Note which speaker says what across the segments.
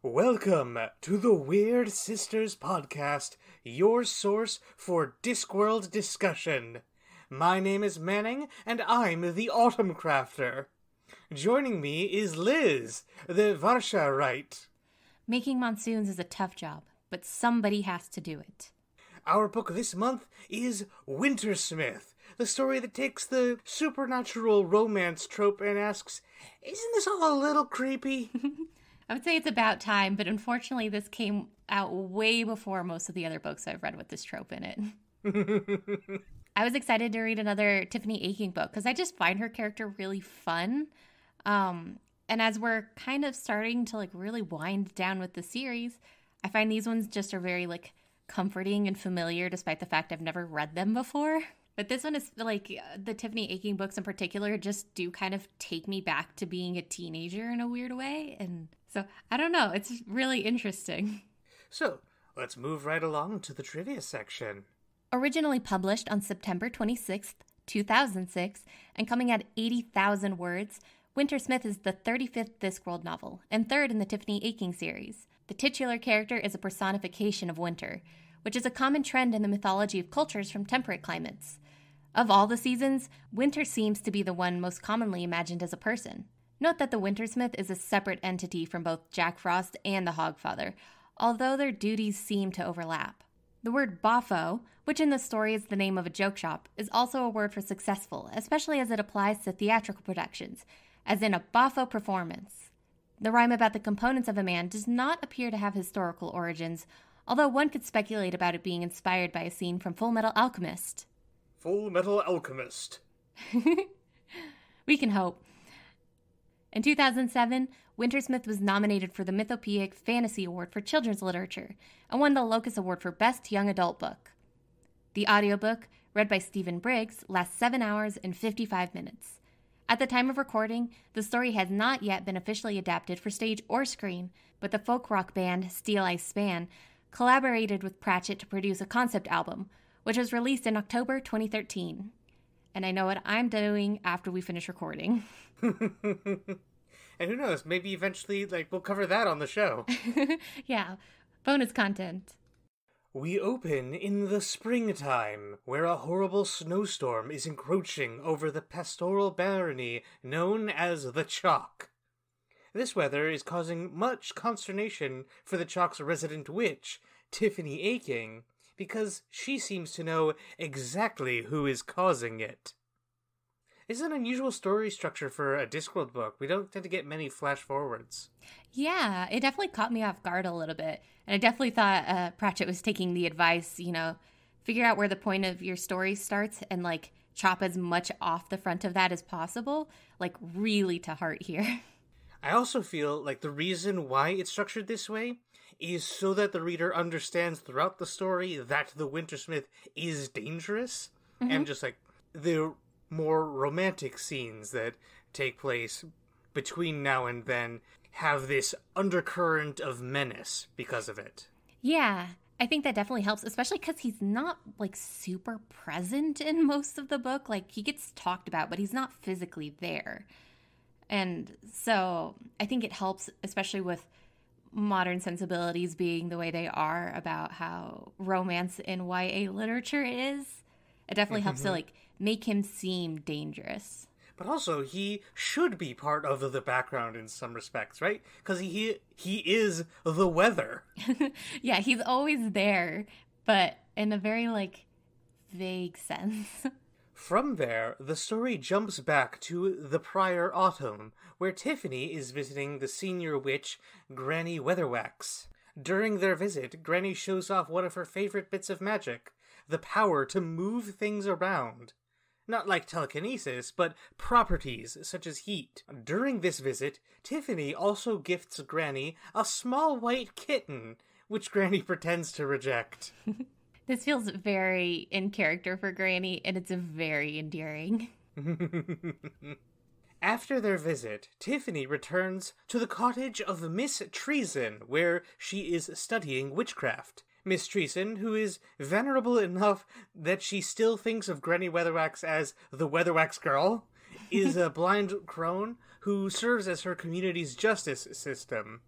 Speaker 1: Welcome to the Weird Sisters podcast, your source for Discworld discussion. My name is Manning, and I'm the Autumn Crafter. Joining me is Liz, the Varsha-rite.
Speaker 2: Making monsoons is a tough job, but somebody has to do it.
Speaker 1: Our book this month is Wintersmith, the story that takes the supernatural romance trope and asks, isn't this all a little creepy?
Speaker 2: I would say it's about time, but unfortunately this came out way before most of the other books I've read with this trope in it. I was excited to read another Tiffany Aching book because I just find her character really fun. And as we're kind of starting to really wind down with the series, I find these ones just are very comforting and familiar despite the fact I've never read them before. But this one is the Tiffany Aching books in particular just do kind of take me back to being a teenager in a weird way. And so, I don't know, it's really interesting.
Speaker 1: So, let's move right along to the trivia section.
Speaker 2: Originally published on September 26th, 2006, and coming at 80,000 words, Wintersmith is the 35th Discworld novel, and third in the Tiffany Aching series. The titular character is a personification of winter, which is a common trend in the mythology of cultures from temperate climates. Of all the seasons, winter seems to be the one most commonly imagined as a person. Note that the Wintersmith is a separate entity from both Jack Frost and the Hogfather, although their duties seem to overlap. The word boffo, which in the story is the name of a joke shop, is also a word for successful, especially as it applies to theatrical productions, as in a boffo performance. The rhyme about the components of a man does not appear to have historical origins, although one could speculate about it being inspired by a scene from Full Metal Alchemist.
Speaker 1: Full Metal Alchemist.
Speaker 2: We can hope. In 2007, Wintersmith was nominated for the Mythopoeic Fantasy Award for Children's Literature and won the Locus Award for Best Young Adult Book. The audiobook, read by Stephen Briggs, lasts 7 hours and 55 minutes. At the time of recording, the story has not yet been officially adapted for stage or screen, but the folk rock band Steel Eye Span collaborated with Pratchett to produce a concept album, which was released in October 2013. And I know what I'm doing after we finish recording.
Speaker 1: And who knows, maybe eventually, we'll cover that on the show.
Speaker 2: Yeah, bonus content.
Speaker 1: We open in the springtime, where a horrible snowstorm is encroaching over the pastoral barony known as the Chalk. This weather is causing much consternation for the Chalk's resident witch, Tiffany Aching, because she seems to know exactly who is causing it. It's an unusual story structure for a Discworld book. We don't tend to get many flash forwards.
Speaker 2: Yeah, it definitely caught me off guard a little bit. And I definitely thought Pratchett was taking the advice, figure out where the point of your story starts and chop as much off the front of that as possible. Really to heart here.
Speaker 1: I also feel like the reason why it's structured this way is so that the reader understands throughout the story that the Wintersmith is dangerous. Mm-hmm. And just the more romantic scenes that take place between now and then have this undercurrent of menace because of it.
Speaker 2: Yeah, I think that definitely helps, especially because he's not super present in most of the book. He gets talked about, but he's not physically there. And so I think it helps, especially with modern sensibilities being the way they are about how romance in YA literature is. It definitely helps to make him seem dangerous.
Speaker 1: But also, he should be part of the background in some respects, right? Because he is the weather.
Speaker 2: Yeah, he's always there, but in a very, vague sense.
Speaker 1: From there, the story jumps back to the prior autumn, where Tiffany is visiting the senior witch, Granny Weatherwax. During their visit, Granny shows off one of her favorite bits of magic, the power to move things around. Not like telekinesis, but properties such as heat. During this visit, Tiffany also gifts Granny a small white kitten, which Granny pretends to reject.
Speaker 2: This feels very in character for Granny, and it's very endearing.
Speaker 1: After their visit, Tiffany returns to the cottage of Miss Treason, where she is studying witchcraft. Miss Treason, who is venerable enough that she still thinks of Granny Weatherwax as the Weatherwax Girl, is a blind crone who serves as her community's justice system.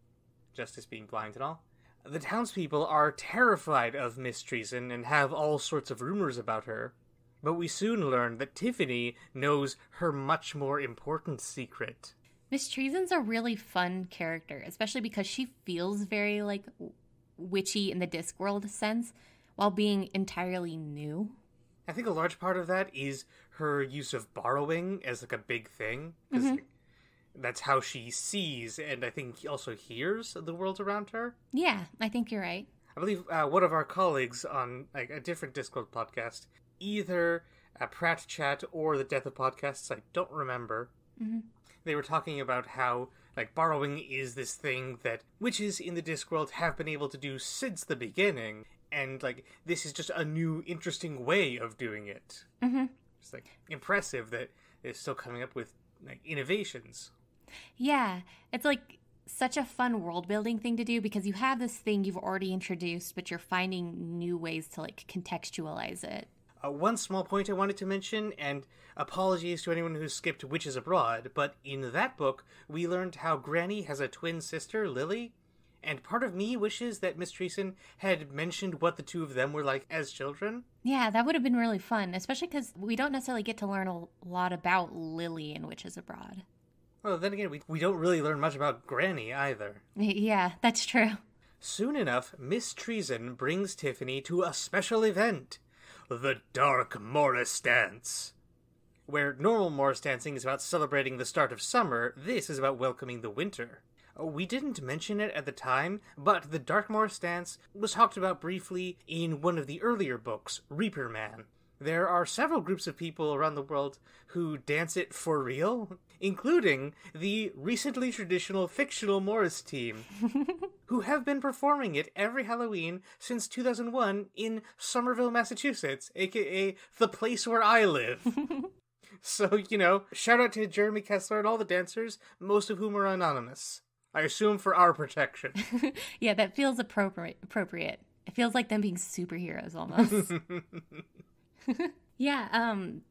Speaker 1: Justice being blind and all. The townspeople are terrified of Miss Treason and have all sorts of rumors about her. But we soon learn that Tiffany knows her much more important secret.
Speaker 2: Miss Treason's a really fun character, especially because she feels very, like, witchy in the Discworld sense, while being entirely new.
Speaker 1: I think a large part of that is her use of borrowing as, like, a big thing. Because that's how she sees and I think also hears the world around her.
Speaker 2: Yeah, I think you're right.
Speaker 1: I believe one of our colleagues on like a different Discord podcast, either Pratt Chat or the Death of Podcasts, I don't remember. They were talking about how like borrowing is this thing that witches in the Discworld have been able to do since the beginning, and like this is just a new, interesting way of doing it. It's like impressive that they're still coming up with like innovations.
Speaker 2: Yeah, it's like such a fun world-building thing to do because you have this thing you've already introduced, but you're finding new ways to like contextualize it.
Speaker 1: One small point I wanted to mention, and apologies to anyone who skipped Witches Abroad, but in that book, we learned how Granny has a twin sister, Lily, and part of me wishes that Miss Treason had mentioned what the two of them were like as children.
Speaker 2: Yeah, that would have been really fun, especially because we don't necessarily get to learn a lot about Lily in Witches Abroad.
Speaker 1: Well, then again, we don't really learn much about Granny either.
Speaker 2: Yeah, that's true.
Speaker 1: Soon enough, Miss Treason brings Tiffany to a special event, the Dark Morris Dance. Where normal Morris dancing is about celebrating the start of summer, this is about welcoming the winter. We didn't mention it at the time, but the Dark Morris Dance was talked about briefly in one of the earlier books, Reaper Man. There are several groups of people around the world who dance it for real, including the recently traditional fictional Morris team, who have been performing it every Halloween since 2001 in Somerville, Massachusetts, aka the place where I live. So, you know, shout out to Jeremy Kessler and all the dancers, most of whom are anonymous. I assume for our protection.
Speaker 2: Yeah, that feels appropriate. It feels like them being superheroes almost. Yeah,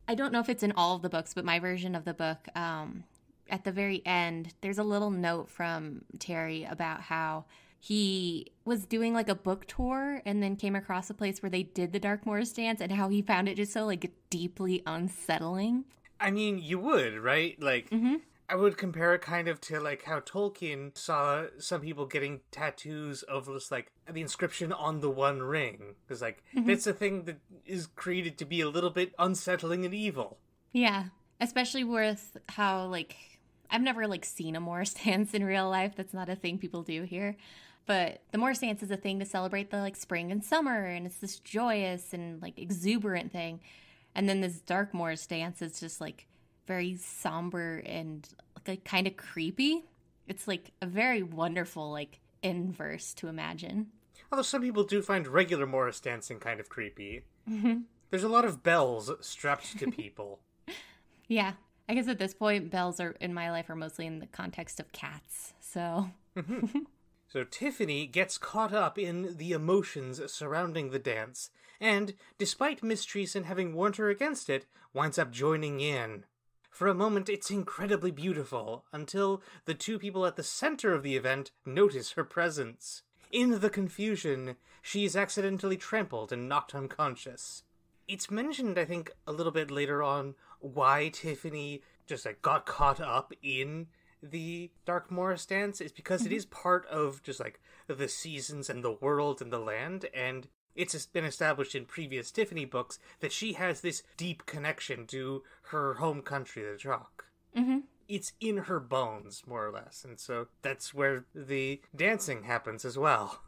Speaker 2: I don't know if it's in all of the books, but my version of the book, at the very end, there's a little note from Terry about how he was doing like a book tour and then came across a place where they did the Dark Morris dance and how he found it just so like deeply unsettling.
Speaker 1: I mean, you would, right? Like, I would compare it kind of to like how Tolkien saw some people getting tattoos of just like the inscription on the One Ring. Because like, that's a thing that is created to be a little bit unsettling and evil.
Speaker 2: Yeah, especially with how like, I've never like seen a Morris dance in real life. That's not a thing people do here. But the Morris dance is a thing to celebrate the like spring and summer, and it's this joyous and like exuberant thing. And then this Dark Morris dance is just like very somber and like kind of creepy. It's like a very wonderful like inverse to imagine.
Speaker 1: Although some people do find regular Morris dancing kind of creepy. There's a lot of bells strapped to people.
Speaker 2: Yeah. I guess at this point, bells are in my life are mostly in the context of cats, so...
Speaker 1: So Tiffany gets caught up in the emotions surrounding the dance, and, despite Miss Treason having warned her against it, winds up joining in. For a moment, it's incredibly beautiful, until the two people at the center of the event notice her presence. In the confusion, she is accidentally trampled and knocked unconscious. It's mentioned, I think, a little bit later on, why Tiffany just like got caught up in the Dark Morris dance is because it is part of just like the seasons and the world and the land, and it's been established in previous Tiffany books that she has this deep connection to her home country, the Chalk. It's in her bones, more or less, and so that's where the dancing happens as well.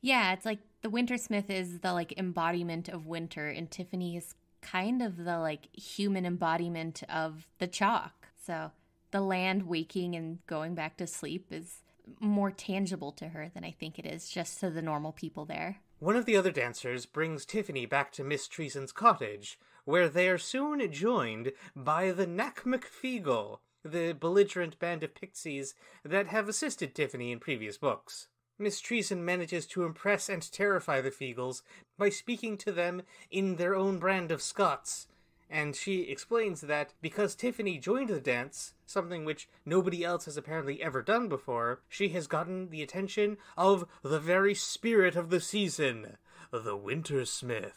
Speaker 2: Yeah, it's like the Wintersmith is the like embodiment of winter, and Tiffany is kind of the like human embodiment of the Chalk. So the land waking and going back to sleep is more tangible to her than I think it is just to the normal people there.
Speaker 1: One of the other dancers brings Tiffany back to Miss Treason's cottage, where they are soon joined by the Knack McFeagle, the belligerent band of pixies that have assisted Tiffany in previous books. Miss Treason manages to impress and terrify the Feagles by speaking to them in their own brand of Scots, and she explains that because Tiffany joined the dance, something which nobody else has apparently ever done before, she has gotten the attention of the very spirit of the season, the Wintersmith.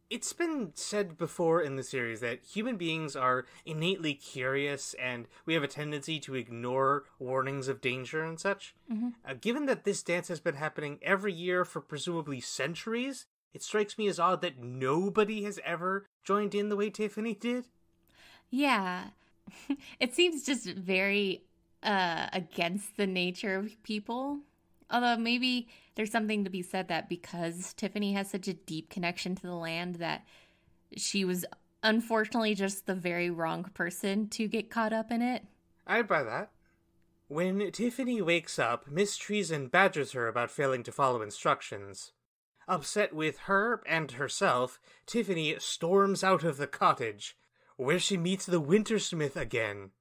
Speaker 1: It's been said before in the series that human beings are innately curious and we have a tendency to ignore warnings of danger and such. Given that this dance has been happening every year for presumably centuries, it strikes me as odd that nobody has ever joined in the way Tiffany did.
Speaker 2: Yeah. It seems just very against the nature of people. Although maybe there's something to be said that because Tiffany has such a deep connection to the land that she was unfortunately just the very wrong person to get caught up in it.
Speaker 1: I'd buy that. When Tiffany wakes up, Miss Treason badgers her about failing to follow instructions. Upset with her and herself, Tiffany storms out of the cottage, where she meets the Wintersmith again.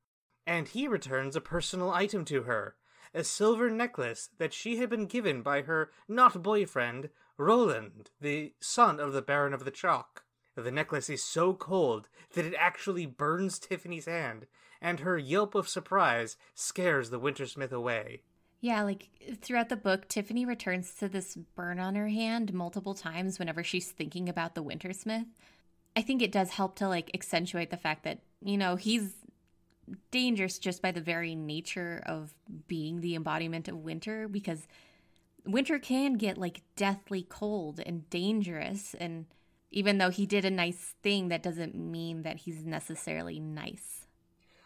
Speaker 1: And he returns a personal item to her, a silver necklace that she had been given by her not-boyfriend, Roland, the son of the Baron of the Chalk. The necklace is so cold that it actually burns Tiffany's hand, and her yelp of surprise scares the Wintersmith away.
Speaker 2: Yeah, like, throughout the book, Tiffany returns to this burn on her hand multiple times whenever she's thinking about the Wintersmith. I think it does help to, like, accentuate the fact that, you know, he's dangerous just by the very nature of being the embodiment of winter, because winter can get, like, deathly cold and dangerous, and even though he did a nice thing, that doesn't mean that he's necessarily nice.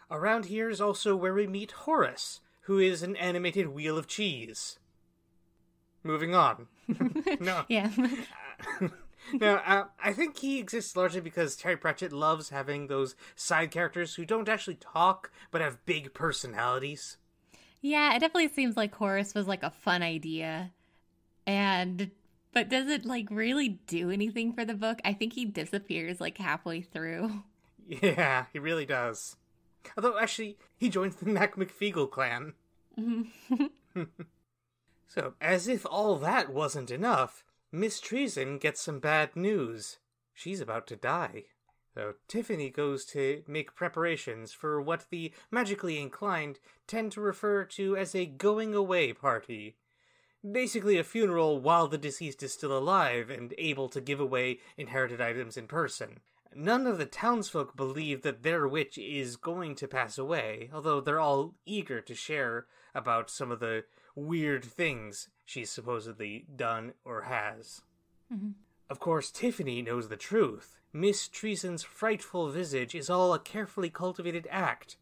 Speaker 1: Around here is also where we meet Horace, who is an animated wheel of cheese. Moving on. No.
Speaker 2: Yeah.
Speaker 1: Now, I think he exists largely because Terry Pratchett loves having those side characters who don't actually talk, but have big personalities.
Speaker 2: Yeah, it definitely seems like Horace was, like, a fun idea. But does it, like, really do anything for the book? I think he disappears, like, halfway through.
Speaker 1: Yeah, he really does. Although, actually, he joins the Mac McFeagle clan. So, as if all that wasn't enough, Miss Treason gets some bad news. She's about to die. So, Tiffany goes to make preparations for what the magically inclined tend to refer to as a going-away party. Basically a funeral while the deceased is still alive and able to give away inherited items in person. None of the townsfolk believe that their witch is going to pass away, although they're all eager to share about some of the weird things she's supposedly done or has. Of course, Tiffany knows the truth. Miss Treason's frightful visage is all a carefully cultivated act,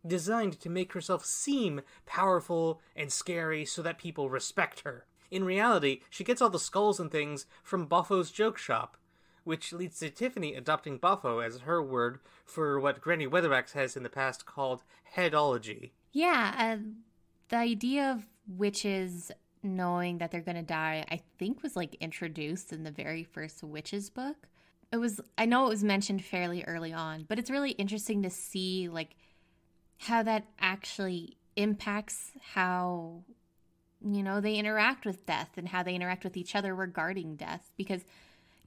Speaker 1: designed to make herself seem powerful and scary so that people respect her. In reality, she gets all the skulls and things from Boffo's joke shop, which leads to Tiffany adopting Boffo as her word for what Granny Weatherwax has in the past called headology.
Speaker 2: Yeah, the idea of witches knowing that they're going to die, I think, was, like, introduced in the very first Witches book. I know it was mentioned fairly early on, but it's really interesting to see, like, how that actually impacts how, you know, they interact with death and how they interact with each other regarding death. Because,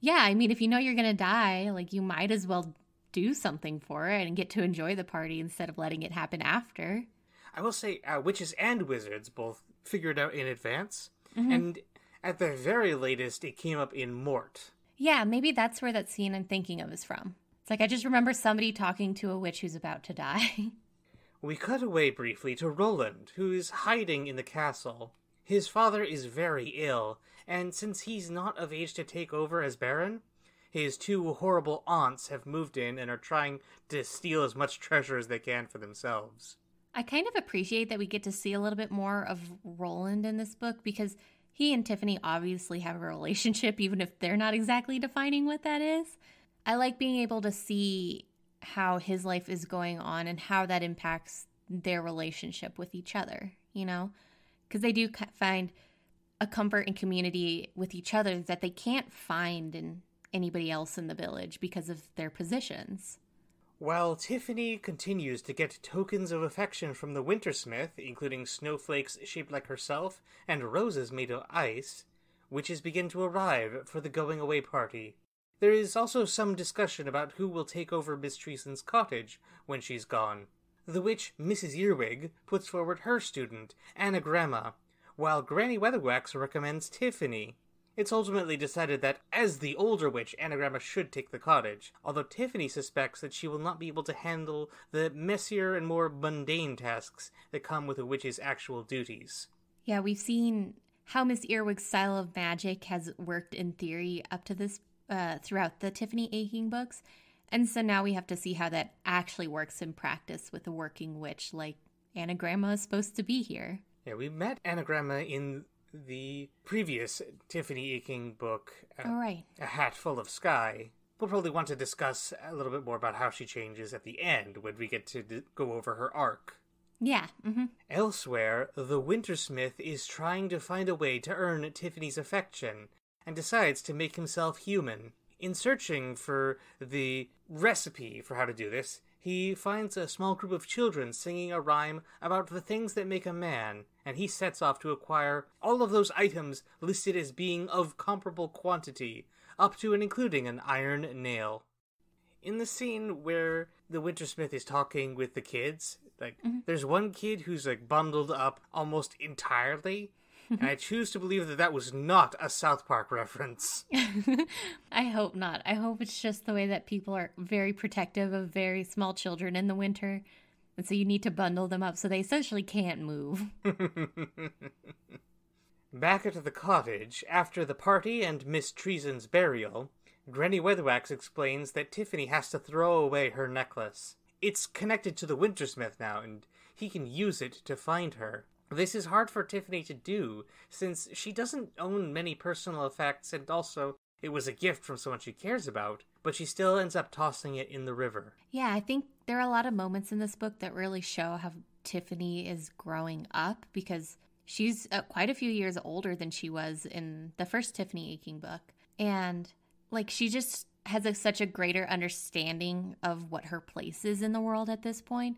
Speaker 2: yeah, I mean, if you know you're going to die, like, you might as well do something for it and get to enjoy the party instead of letting it happen after.
Speaker 1: I will say, witches and wizards both figured out in advance, and at the very latest, it came up in Mort.
Speaker 2: Yeah, maybe that's where that scene I'm thinking of is from. It's like, I just remember somebody talking to a witch who's about to die.
Speaker 1: We cut away briefly to Roland, who is hiding in the castle. His father is very ill, and since he's not of age to take over as Baron, his two horrible aunts have moved in and are trying to steal as much treasure as they can for themselves.
Speaker 2: I kind of appreciate that we get to see a little bit more of Roland in this book, because he and Tiffany obviously have a relationship, even if they're not exactly defining what that is. I like being able to see how his life is going on and how that impacts their relationship with each other, you know? Because they do find a comfort and community with each other that they can't find in anybody else in the village because of their positions.
Speaker 1: While Tiffany continues to get tokens of affection from the Wintersmith, including snowflakes shaped like herself and roses made of ice, witches begin to arrive for the going-away party. There is also some discussion about who will take over Miss Treason's cottage when she's gone. The witch, Mrs. Earwig, puts forward her student, Anagramma, while Granny Weatherwax recommends Tiffany. It's ultimately decided that, as the older witch, Anagramma should take the cottage, although Tiffany suspects that she will not be able to handle the messier and more mundane tasks that come with a witch's actual duties.
Speaker 2: Yeah, we've seen how Miss Earwig's style of magic has worked in theory up to this throughout the Tiffany Aching books, and so now we have to see how that actually works in practice with a working witch like Anagramma is supposed to be here.
Speaker 1: Yeah, we met Anagramma in the previous Tiffany Aching book,
Speaker 2: right.
Speaker 1: A Hat Full of Sky. We'll probably want to discuss a little bit more about how she changes at the end when we get to go over her arc.
Speaker 2: Yeah. Mm-hmm.
Speaker 1: Elsewhere, the Wintersmith is trying to find a way to earn Tiffany's affection and decides to make himself human. In searching for the recipe for how to do this, he finds a small group of children singing a rhyme about the things that make a man, and he sets off to acquire all of those items listed as being of comparable quantity, up to and including an iron nail. In the scene where the Wintersmith is talking with the kids, there's one kid who's bundled up almost entirely, and I choose to believe that that was not a South Park reference.
Speaker 2: I hope not. I hope it's just the way that people are very protective of very small children in the winter, and so you need to bundle them up so they essentially can't move.
Speaker 1: Back at the cottage, after the party and Miss Treason's burial, Granny Weatherwax explains that Tiffany has to throw away her necklace. It's connected to the Wintersmith now, and he can use it to find her. This is hard for Tiffany to do, since she doesn't own many personal effects, and also it was a gift from someone she cares about, but she still ends up tossing it in the river.
Speaker 2: Yeah, I think there are a lot of moments in this book that really show how Tiffany is growing up, because she's quite a few years older than she was in the first Tiffany Aching book. And, she just has such a greater understanding of what her place is in the world at this point.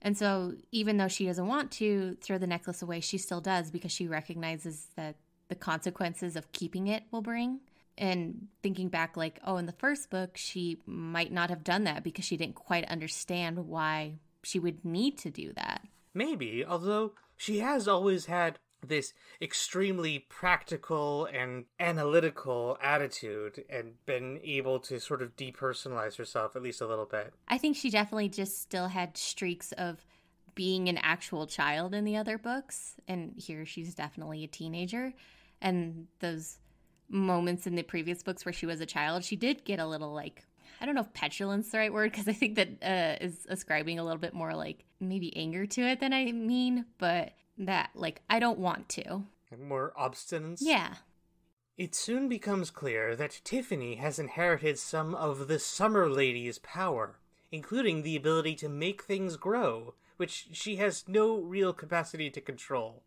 Speaker 2: And so even though she doesn't want to throw the necklace away, she still does because she recognizes that the consequences of keeping it will bring. And thinking back in the first book, she might not have done that because she didn't quite understand why she would need to do that.
Speaker 1: Maybe, although she has always had this extremely practical and analytical attitude and been able to sort of depersonalize herself at least a little bit.
Speaker 2: I think she definitely just still had streaks of being an actual child in the other books, and here she's definitely a teenager. And those moments in the previous books where she was a child, she did get a little I don't know if petulance is the right word, because I think that is ascribing a little bit more maybe anger to it than I mean, but that I don't want to.
Speaker 1: More obstinance?
Speaker 2: Yeah.
Speaker 1: It soon becomes clear that Tiffany has inherited some of the Summer Lady's power, including the ability to make things grow, which she has no real capacity to control.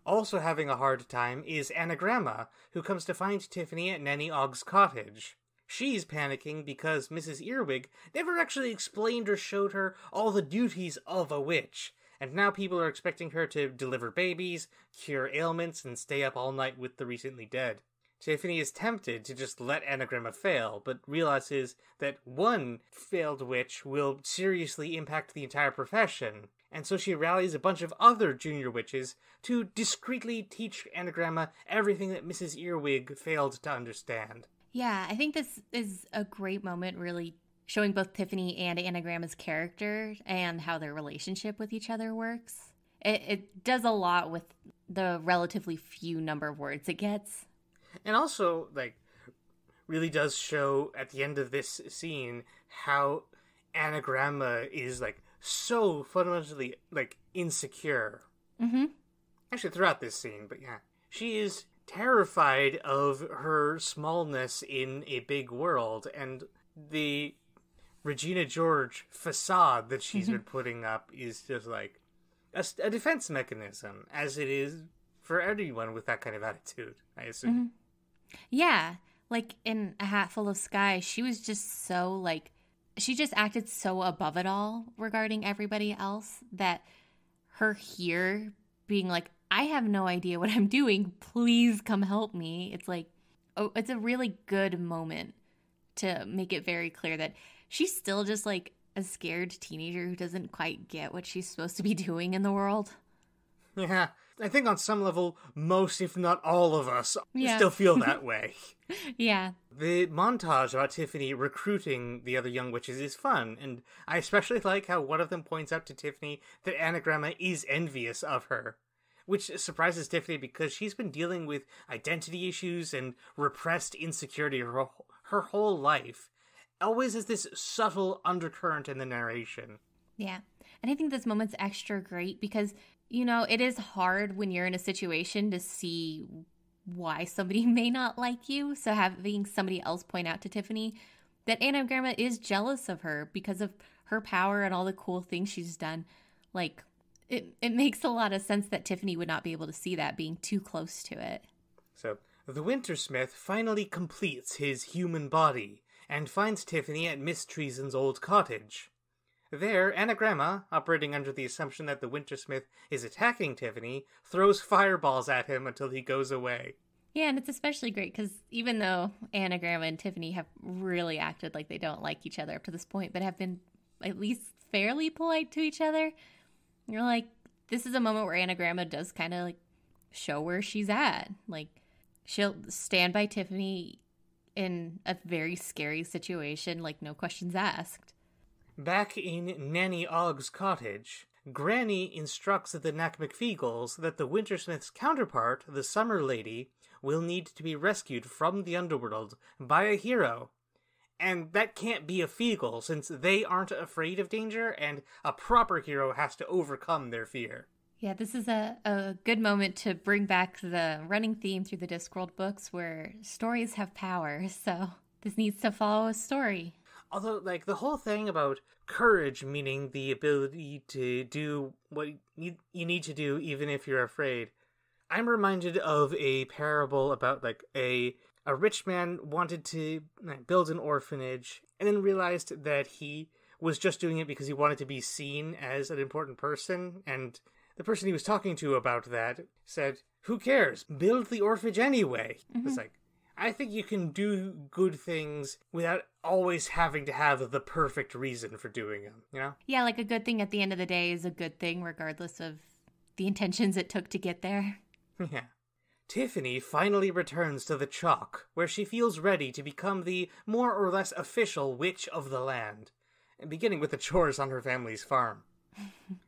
Speaker 1: Also having a hard time is Anagramma, who comes to find Tiffany at Nanny Ogg's cottage. She's panicking because Mrs. Earwig never actually explained or showed her all the duties of a witch, and now people are expecting her to deliver babies, cure ailments, and stay up all night with the recently dead. Tiffany is tempted to just let Anagramma fail, but realizes that one failed witch will seriously impact the entire profession, and so she rallies a bunch of other junior witches to discreetly teach Anagramma everything that Mrs. Earwig failed to understand.
Speaker 2: Yeah, I think this is a great moment, really showing both Tiffany and Anagramma's character and how their relationship with each other works. It does a lot with the relatively few number of words it gets.
Speaker 1: And also, really does show at the end of this scene how Anagramma is, so fundamentally, insecure.
Speaker 2: Mm-hmm.
Speaker 1: Actually, throughout this scene, but yeah. She is terrified of her smallness in a big world, and the Regina George facade that she's been putting up is just a defense mechanism, as it is for anyone with that kind of attitude, I assume.
Speaker 2: Mm-hmm. Yeah, in A Hat Full of Sky, she was just so, she just acted so above it all regarding everybody else that her here being like, I have no idea what I'm doing. Please come help me. It's like, oh, it's a really good moment to make it very clear that she's still just like a scared teenager who doesn't quite get what she's supposed to be doing in the world.
Speaker 1: Yeah, I think on some level, most, if not all of us, still feel that way.
Speaker 2: Yeah.
Speaker 1: The montage about Tiffany recruiting the other young witches is fun, and I especially like how one of them points out to Tiffany that Anagramma is envious of her, which surprises Tiffany because she's been dealing with identity issues and repressed insecurity her whole life. Always is this subtle undercurrent in the narration.
Speaker 2: Yeah, and I think this moment's extra great because, you know, it is hard when you're in a situation to see why somebody may not like you. So having somebody else point out to Tiffany that Anagramma is jealous of her because of her power and all the cool things she's done, like, it makes a lot of sense that Tiffany would not be able to see that being too close to it.
Speaker 1: So, the Wintersmith finally completes his human body and finds Tiffany at Miss Treason's old cottage. There, Anagramma, operating under the assumption that the Wintersmith is attacking Tiffany, throws fireballs at him until he goes away.
Speaker 2: Yeah, and it's especially great because even though Anagramma and Tiffany have really acted like they don't like each other up to this point, but have been at least fairly polite to each other, you're like, this is a moment where Anagramma does kind of like show where she's at. Like, she'll stand by Tiffany in a very scary situation, like no questions asked.
Speaker 1: Back in Nanny Ogg's cottage, Granny instructs the Knack-McFeagles that the Wintersmith's counterpart, the Summer Lady, will need to be rescued from the underworld by a hero. And that can't be a Feagle, since they aren't afraid of danger, and a proper hero has to overcome their fear.
Speaker 2: Yeah, this is a good moment to bring back the running theme through the Discworld books where stories have power, so this needs to follow a story.
Speaker 1: Although, like, the whole thing about courage meaning the ability to do what you need to do even if you're afraid, I'm reminded of a parable about, like, a rich man wanted to build an orphanage and then realized that he was just doing it because he wanted to be seen as an important person, and the person he was talking to about that said, who cares? Build the orphanage anyway. Mm-hmm. It's like, I think you can do good things without always having to have the perfect reason for doing them, you know?
Speaker 2: Yeah, like a good thing at the end of the day is a good thing regardless of the intentions it took to get there.
Speaker 1: Yeah. Tiffany finally returns to the Chalk, where she feels ready to become the more or less official witch of the land, beginning with the chores on her family's farm.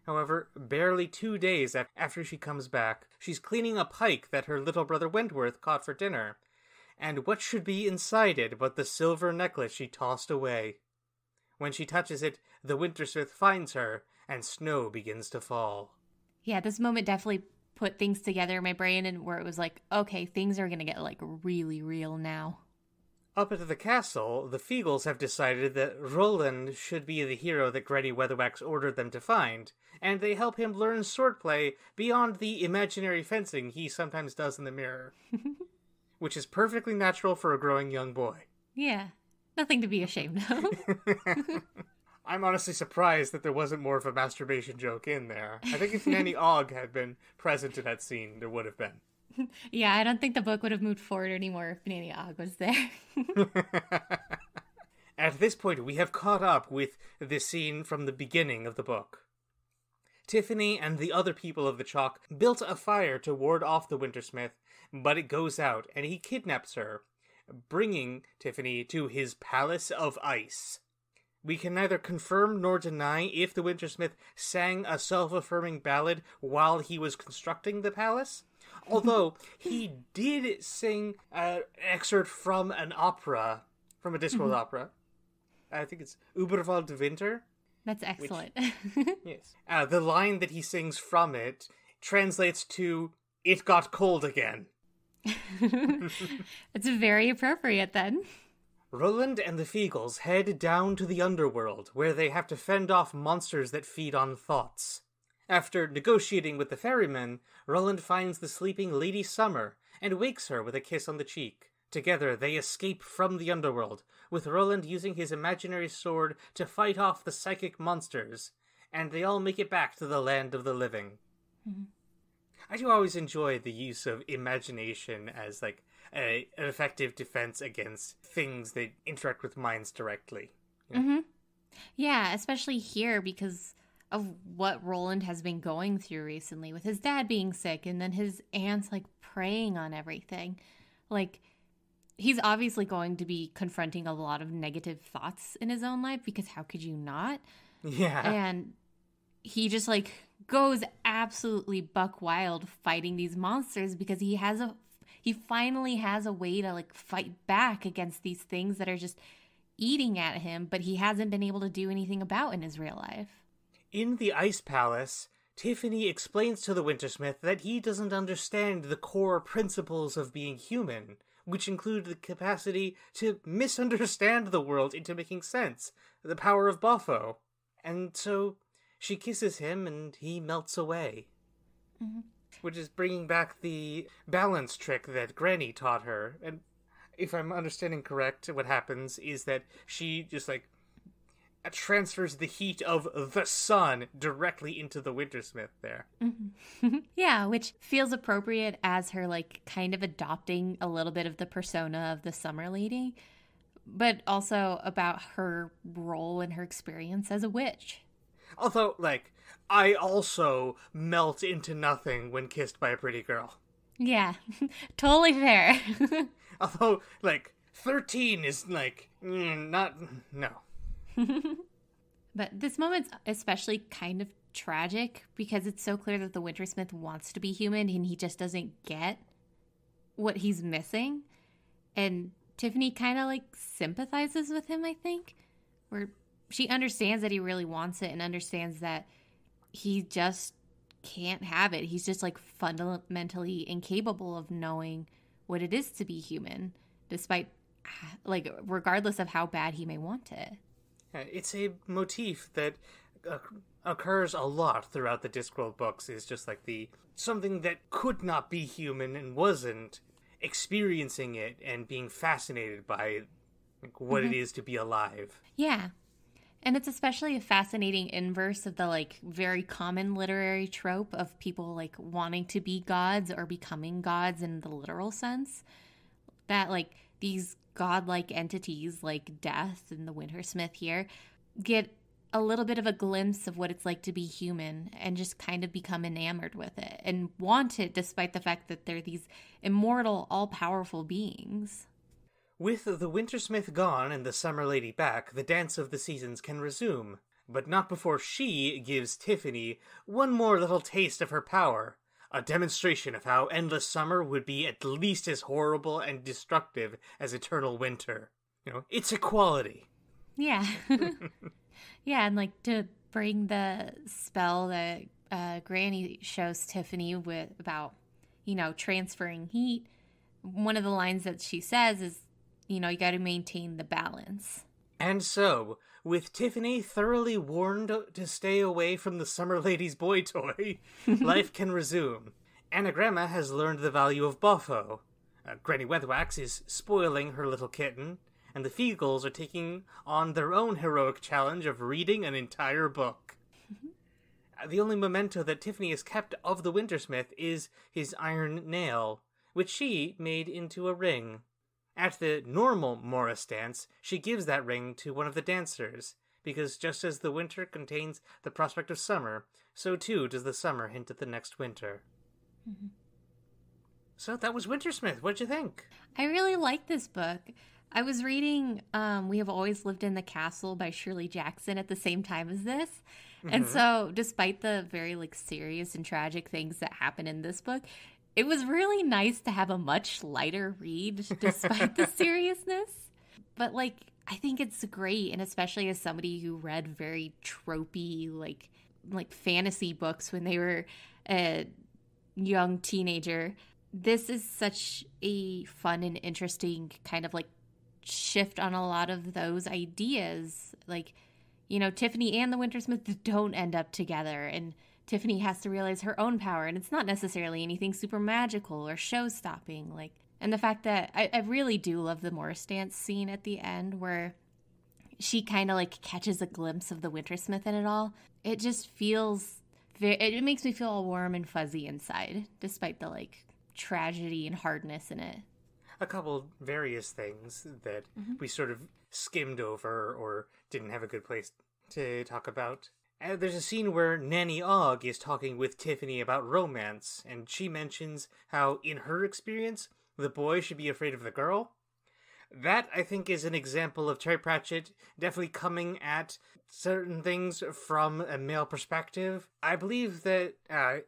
Speaker 1: However, barely 2 days after she comes back, she's cleaning a pike that her little brother Wentworth caught for dinner, and what should be inside it but the silver necklace she tossed away. When she touches it, the Wintersmith finds her, and snow begins to fall.
Speaker 2: Yeah, this moment definitely put things together in my brain, and where it was like, okay, things are gonna get, like, really real now.
Speaker 1: Up at the castle, the Feagles have decided that Roland should be the hero that Granny Weatherwax ordered them to find, and they help him learn swordplay beyond the imaginary fencing he sometimes does in the mirror. Which is perfectly natural for a growing young boy.
Speaker 2: Yeah, nothing to be ashamed of.
Speaker 1: I'm honestly surprised that there wasn't more of a masturbation joke in there. I think if Nanny Ogg had been present in that scene, there would have been.
Speaker 2: Yeah, I don't think the book would have moved forward anymore if Nanny Ogg was there.
Speaker 1: At this point, we have caught up with the scene from the beginning of the book. Tiffany and the other people of the Chalk built a fire to ward off the Wintersmith, but it goes out, and he kidnaps her, bringing Tiffany to his palace of ice. We can neither confirm nor deny if the Wintersmith sang a self-affirming ballad while he was constructing the palace, although he did sing an excerpt from an opera, from a Discworld opera. I think it's Uberwald Winter.
Speaker 2: That's excellent.
Speaker 1: Yes. The line that he sings from it translates to, "It got cold again."
Speaker 2: It's very appropriate then.
Speaker 1: Roland and the Feagles head down to the underworld, where they have to fend off monsters that feed on thoughts. After negotiating with the ferryman, Roland finds the sleeping Lady Summer and wakes her with a kiss on the cheek. Together, they escape from the underworld, with Roland using his imaginary sword to fight off the psychic monsters, and they all make it back to the land of the living.
Speaker 2: Mm-hmm.
Speaker 1: I do always enjoy the use of imagination as, like, an effective defense against things that interact with minds directly. You know?
Speaker 2: Mm-hmm. Yeah, especially here because of what Roland has been going through recently with his dad being sick and then his aunts, like, preying on everything. Like, he's obviously going to be confronting a lot of negative thoughts in his own life because how could you not?
Speaker 1: Yeah.
Speaker 2: And he just, like, goes absolutely buck wild fighting these monsters because he finally has a way to, like, fight back against these things that are just eating at him, but he hasn't been able to do anything about in his real life.
Speaker 1: In the Ice Palace, Tiffany explains to the Wintersmith that he doesn't understand the core principles of being human, which include the capacity to misunderstand the world into making sense, the power of Boffo. And so she kisses him and he melts away.
Speaker 2: Mm-hmm.
Speaker 1: Which is bringing back the balance trick that Granny taught her. And if I'm understanding correct, what happens is that she just, like, transfers the heat of the sun directly into the Wintersmith there.
Speaker 2: Mm-hmm. Yeah, which feels appropriate as her, like, kind of adopting a little bit of the persona of the Summer Lady, but also about her role and her experience as a witch.
Speaker 1: Although, like, I also melt into nothing when kissed by a pretty girl.
Speaker 2: Yeah, totally fair.
Speaker 1: Although, like, 13 is, like, not, no.
Speaker 2: But this moment's especially kind of tragic because it's so clear that the Wintersmith wants to be human and he just doesn't get what he's missing. And Tiffany kind of, like, sympathizes with him, I think, where she understands that he really wants it and understands that he just can't have it. He's just, like, fundamentally incapable of knowing what it is to be human, despite, like, regardless of how bad he may want it.
Speaker 1: It's a motif that occurs a lot throughout the Discworld books, is just, like, something that could not be human and wasn't, experiencing it and being fascinated by, like, what it is to be alive.
Speaker 2: Yeah. And it's especially a fascinating inverse of the, like, very common literary trope of people, like, wanting to be gods or becoming gods in the literal sense. That, like, these godlike entities like Death and the Wintersmith here get a little bit of a glimpse of what it's like to be human and just kind of become enamored with it and want it despite the fact that they're these immortal, all-powerful beings.
Speaker 1: With the Wintersmith gone and the Summer Lady back, the Dance of the Seasons can resume. But not before she gives Tiffany one more little taste of her power. A demonstration of how endless summer would be at least as horrible and destructive as eternal winter. You know, it's equality.
Speaker 2: Yeah. Yeah, and, like, to bring the spell that Granny shows Tiffany about, you know, transferring heat, one of the lines that she says is, you know, you got to maintain the balance.
Speaker 1: And so, with Tiffany thoroughly warned to stay away from the Summer Lady's boy toy, life can resume. Anagramma has learned the value of Boffo. Granny Weatherwax is spoiling her little kitten, and the Feagles are taking on their own heroic challenge of reading an entire book. The only memento that Tiffany has kept of the Wintersmith is his iron nail, which she made into a ring. At the normal Morris dance, she gives that ring to one of the dancers, because just as the winter contains the prospect of summer, so too does the summer hint at the next winter. Mm-hmm. So that was Wintersmith. What'd you think?
Speaker 2: I really like this book. I was reading We Have Always Lived in the Castle by Shirley Jackson at the same time as this. Mm-hmm. And so despite the very, like, serious and tragic things that happen in this book, it was really nice to have a much lighter read despite the seriousness. But, like, I think it's great, and especially as somebody who read very tropey, like fantasy books when they were a young teenager, this is such a fun and interesting kind of, like, shift on a lot of those ideas. Like, you know, Tiffany and the Wintersmith don't end up together, and Tiffany has to realize her own power, and it's not necessarily anything super magical or show-stopping. Like, And the fact that I really do love the Morris dance scene at the end where she kind of like catches a glimpse of the Wintersmith in it all. It just feels, it makes me feel all warm and fuzzy inside, despite the like tragedy and hardness in it.
Speaker 1: A couple various things that we sort of skimmed over or didn't have a good place to talk about. There's a scene where Nanny Ogg is talking with Tiffany about romance, and she mentions how, in her experience, the boy should be afraid of the girl. That, I think, is an example of Terry Pratchett definitely coming at certain things from a male perspective. I believe that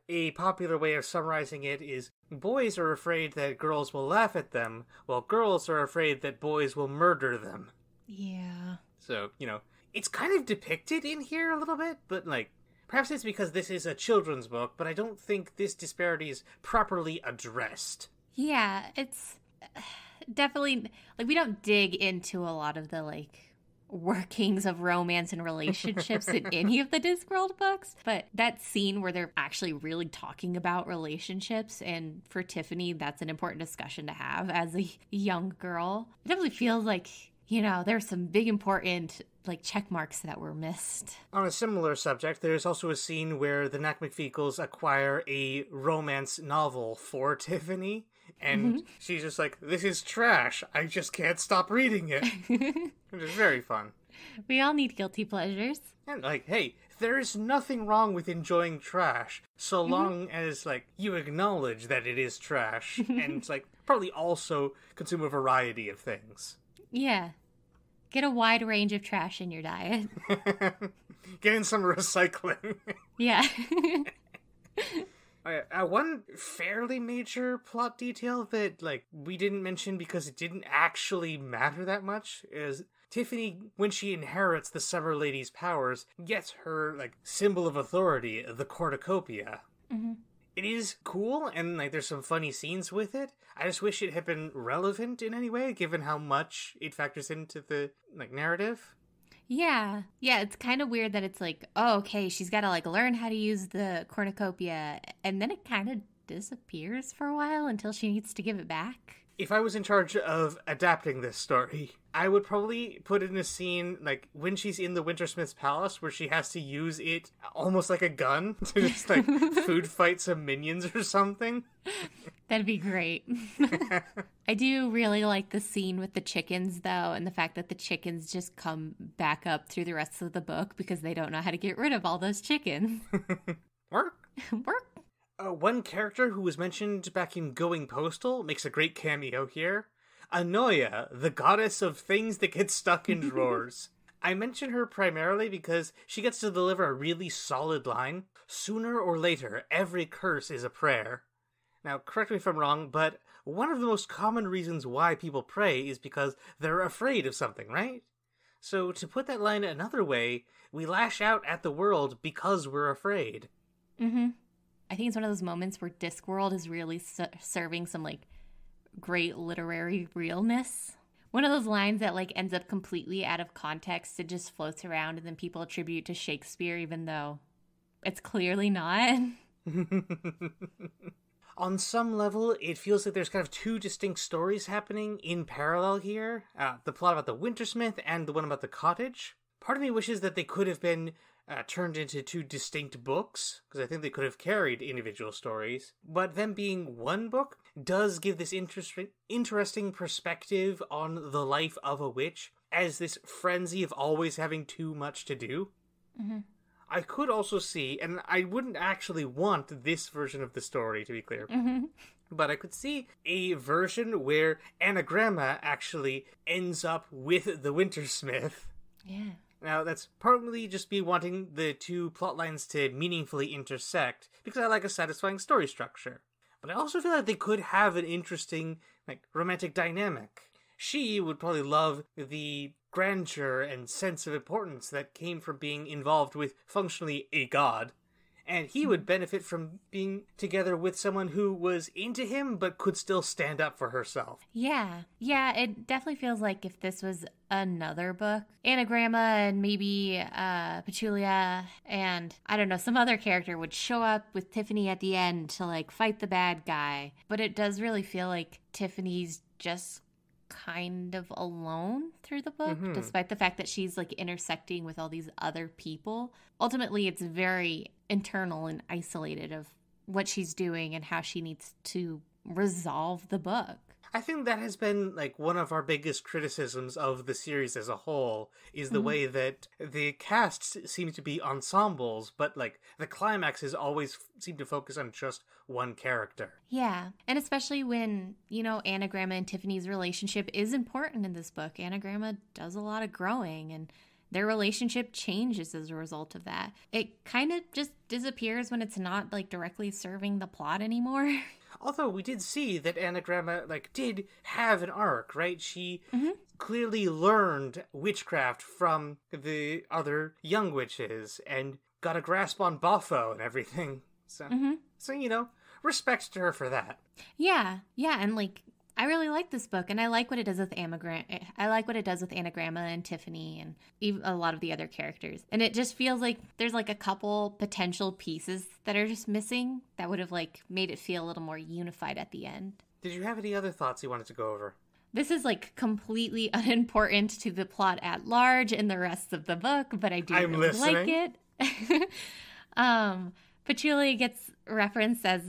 Speaker 1: a popular way of summarizing it is boys are afraid that girls will laugh at them, while girls are afraid that boys will murder them.
Speaker 2: Yeah.
Speaker 1: So, it's kind of depicted in here a little bit, but, perhaps it's because this is a children's book, but I don't think this disparity is properly addressed.
Speaker 2: Yeah, it's definitely, we don't dig into a lot of the, workings of romance and relationships in any of the Discworld books, but that scene where they're actually really talking about relationships, and for Tiffany, that's an important discussion to have as a young girl. It definitely feels like, there's some big important check marks that were missed.
Speaker 1: On a similar subject, there's also a scene where the Knack-McFeakles acquire a romance novel for Tiffany, and she's just like, this is trash, I just can't stop reading it. Which is very fun.
Speaker 2: We all need guilty pleasures.
Speaker 1: And hey, there's nothing wrong with enjoying trash, so long as, you acknowledge that it is trash, and, probably also consume a variety of things.
Speaker 2: Yeah. Get a wide range of trash in your diet.
Speaker 1: Get in some recycling.
Speaker 2: Yeah.
Speaker 1: One fairly major plot detail that, we didn't mention because it didn't actually matter that much is Tiffany, when she inherits the Summer Lady's powers, gets her, symbol of authority, the cornucopia. It is cool, and, there's some funny scenes with it. I just wish it had been relevant in any way, given how much it factors into the, narrative.
Speaker 2: Yeah. Yeah, it's kind of weird that it's oh, okay, she's got to, learn how to use the cornucopia, and then it kind of disappears for a while until she needs to give it back.
Speaker 1: If I was in charge of adapting this story, I would probably put in a scene, when she's in the Wintersmith's palace, where she has to use it almost like a gun to just, food fight some minions or something.
Speaker 2: That'd be great. I do really like the scene with the chickens, though, and the fact that the chickens just come back up through the rest of the book because they don't know how to get rid of all those chickens.
Speaker 1: Work.
Speaker 2: Work.
Speaker 1: One character who was mentioned back in Going Postal makes a great cameo here. Anoya, the goddess of things that get stuck in drawers. I mention her primarily because she gets to deliver a really solid line. Sooner or later, every curse is a prayer. Now, correct me if I'm wrong, but one of the most common reasons why people pray is because they're afraid of something, right? So, to put that line another way, we lash out at the world because we're afraid.
Speaker 2: I think it's one of those moments where Discworld is really serving some, great literary realness. One of those lines that, ends up completely out of context. It just floats around and then people attribute to Shakespeare even though it's clearly not.
Speaker 1: On some level, it feels like there's kind of two distinct stories happening in parallel here. The plot about the Wintersmith and the one about the cottage. Part of me wishes that they could have been turned into two distinct books, because I think they could have carried individual stories. But them being one book does give this interesting perspective on the life of a witch as this frenzy of always having too much to do. I could also see, and I wouldn't actually want this version of the story, to be clear, but I could see a version where Anagramma actually ends up with the Wintersmith.
Speaker 2: Yeah.
Speaker 1: Now, that's partly just me wanting the two plot lines to meaningfully intersect, because I like a satisfying story structure. But I also feel like they could have an interesting, romantic dynamic. She would probably love the grandeur and sense of importance that came from being involved with functionally a god. And he would benefit from being together with someone who was into him but could still stand up for herself.
Speaker 2: Yeah. Yeah, it definitely feels like if this was another book, Anagramma and maybe Petulia and, I don't know, some other character would show up with Tiffany at the end to, like, fight the bad guy. But it does really feel like Tiffany's just kind of alone through the book, despite the fact that she's, like, intersecting with all these other people. Ultimately, it's very internal and isolated of what she's doing and how she needs to resolve the book.
Speaker 1: I think that has been, like, one of our biggest criticisms of the series as a whole, is the way that the casts seem to be ensembles, but, like, the climaxes always seem to focus on just one character.
Speaker 2: Yeah, and especially when, you know, Anagramma and Tiffany's relationship is important in this book. Anagramma does a lot of growing, and their relationship changes as a result of that. It kind of just disappears when it's not, like, directly serving the plot anymore.
Speaker 1: Although we did see that Anagramma, like, did have an arc, right? She clearly learned witchcraft from the other young witches and got a grasp on Boffo and everything. So, you know, respect to her for that.
Speaker 2: Yeah, and, like, I really like this book, and I like what it does with Anagramma and Tiffany and even a lot of the other characters. And it just feels like there's, like, a couple potential pieces that are just missing that would have, like, made it feel a little more unified at the end.
Speaker 1: Did you have any other thoughts you wanted to go over?
Speaker 2: This is, like, completely unimportant to the plot at large and the rest of the book, but I do really like it. Petulia gets referenced as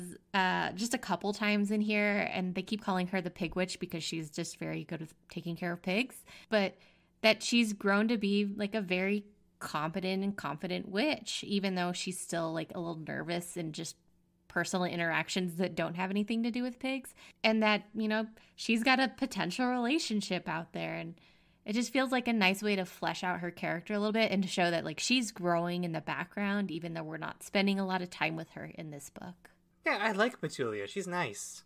Speaker 2: just a couple times in here, and they keep calling her the pig witch because she's just very good with taking care of pigs, but that she's grown to be, like, a very competent and confident witch, even though she's still, like, a little nervous and just personal interactions that don't have anything to do with pigs, and that, you know, she's got a potential relationship out there, and it just feels like a nice way to flesh out her character a little bit and to show that, like, she's growing in the background, even though we're not spending a lot of time with her in this book.
Speaker 1: Yeah, I like Petulia. She's nice.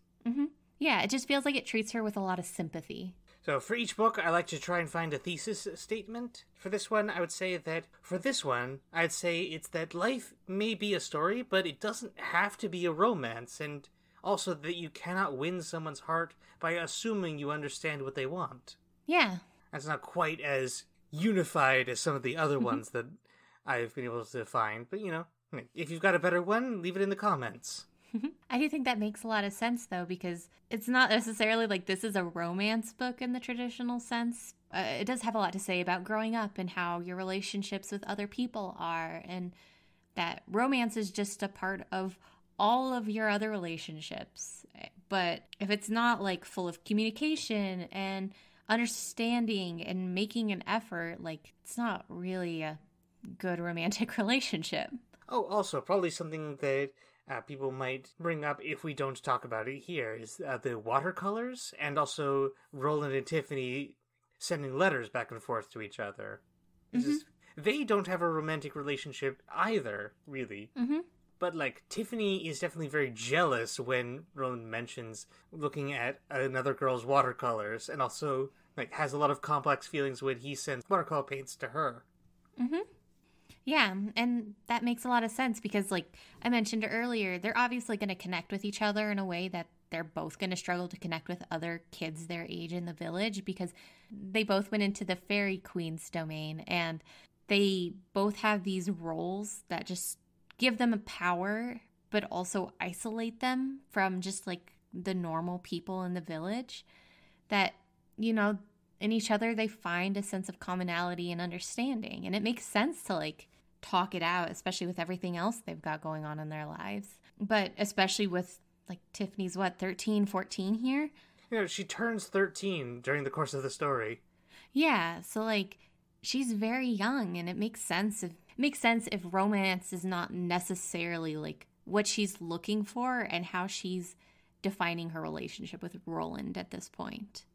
Speaker 2: Yeah, it just feels like it treats her with a lot of sympathy.
Speaker 1: So for each book, I like to try and find a thesis statement. For this one, I would say that, it's that life may be a story, but it doesn't have to be a romance, and also that you cannot win someone's heart by assuming you understand what they want.
Speaker 2: Yeah.
Speaker 1: That's not quite as unified as some of the other ones that I've been able to find. But, you know, if you've got a better one, leave it in the comments.
Speaker 2: I do think that makes a lot of sense, though, because it's not necessarily like this is a romance book in the traditional sense. It does have a lot to say about growing up and how your relationships with other people are, and that romance is just a part of all of your other relationships. But if it's not, like, full of communication and understanding and making an effort, like, it's not really a good romantic relationship.
Speaker 1: Oh, also, probably something that people might bring up if we don't talk about it here is the watercolors, and also Roland and Tiffany sending letters back and forth to each other. They don't have a romantic relationship either, really. But, like, Tiffany is definitely very jealous when Roland mentions looking at another girl's watercolors, and also, like, has a lot of complex feelings when he sends watercolor paints to her.
Speaker 2: Yeah, and that makes a lot of sense because, like I mentioned earlier, they're obviously going to connect with each other in a way that they're both going to struggle to connect with other kids their age in the village, because they both went into the Fairy Queen's domain, and they both have these roles that just give them a power, but also isolate them from just, like, the normal people in the village. That, you know, in each other they find a sense of commonality and understanding, and it makes sense to, like, talk it out, especially with everything else they've got going on in their lives. But especially with, like, Tiffany's 13, 14 here.
Speaker 1: You know, she turns 13 during the course of the story.
Speaker 2: Yeah, so, like, she's very young, and it makes sense if romance is not necessarily, like, what she's looking for and how she's defining her relationship with Roland at this point.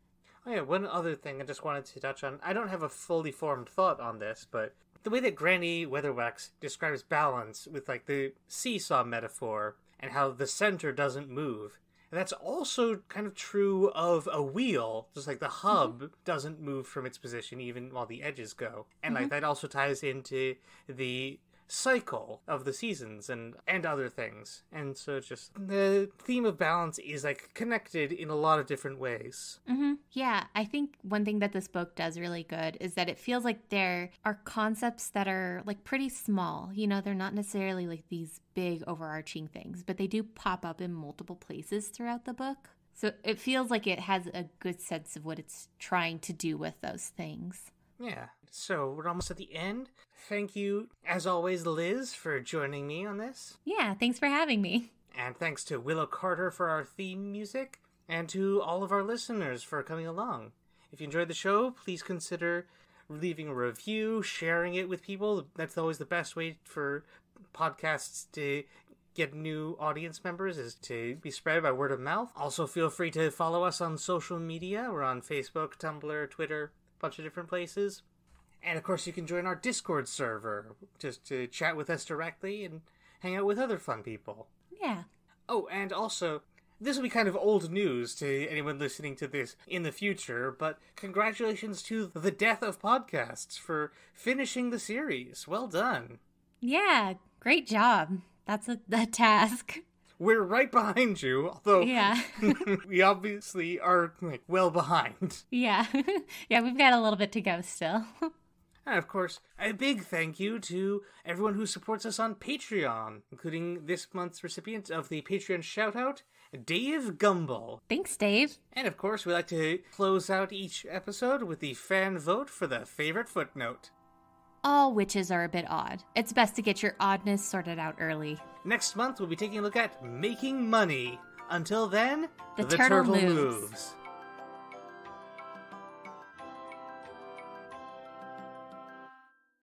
Speaker 1: Oh yeah, one other thing I just wanted to touch on. I don't have a fully formed thought on this, but the way that Granny Weatherwax describes balance with, like, the seesaw metaphor and how the center doesn't move. And that's also kind of true of a wheel, just like the hub doesn't move from its position even while the edges go. And, like, that also ties into the cycle of the seasons and other things. And so just the theme of balance is like connected in a lot of different ways.
Speaker 2: Mm-hmm. Yeah, I think one thing that this book does really good is that it feels like there are concepts that are like pretty small. You know, they're not necessarily like these big overarching things, but they do pop up in multiple places throughout the book. So it feels like it has a good sense of what it's trying to do with those things.
Speaker 1: Yeah, so we're almost at the end. Thank you, as always, Liz, for joining me on this.
Speaker 2: Yeah, thanks for having me.
Speaker 1: And thanks to Willow Carter for our theme music, and to all of our listeners for coming along. If you enjoyed the show, please consider leaving a review, sharing it with people. That's always the best way for podcasts to get new audience members, is to be spread by word of mouth. Also, feel free to follow us on social media. We're on Facebook, Tumblr, Twitter, bunch of different places. And of course you can join our Discord server just to chat with us directly and hang out with other fun people.
Speaker 2: Yeah.
Speaker 1: Oh, and also, this will be kind of old news to anyone listening to this in the future, but congratulations to The Death of Podcasts for finishing the series. Well done.
Speaker 2: Yeah, great job. That's a task.
Speaker 1: We're right behind you, although
Speaker 2: yeah.
Speaker 1: we obviously are like well behind.
Speaker 2: Yeah. Yeah, we've got a little bit to go still.
Speaker 1: And of course, a big thank you to everyone who supports us on Patreon, including this month's recipient of the Patreon shoutout, Dave Gumbel.
Speaker 2: Thanks, Dave.
Speaker 1: And of course, we like to close out each episode with the fan vote for the favorite footnote.
Speaker 2: All witches are a bit odd. It's best to get your oddness sorted out early.
Speaker 1: Next month, we'll be taking a look at making money. Until then,
Speaker 2: the turtle moves.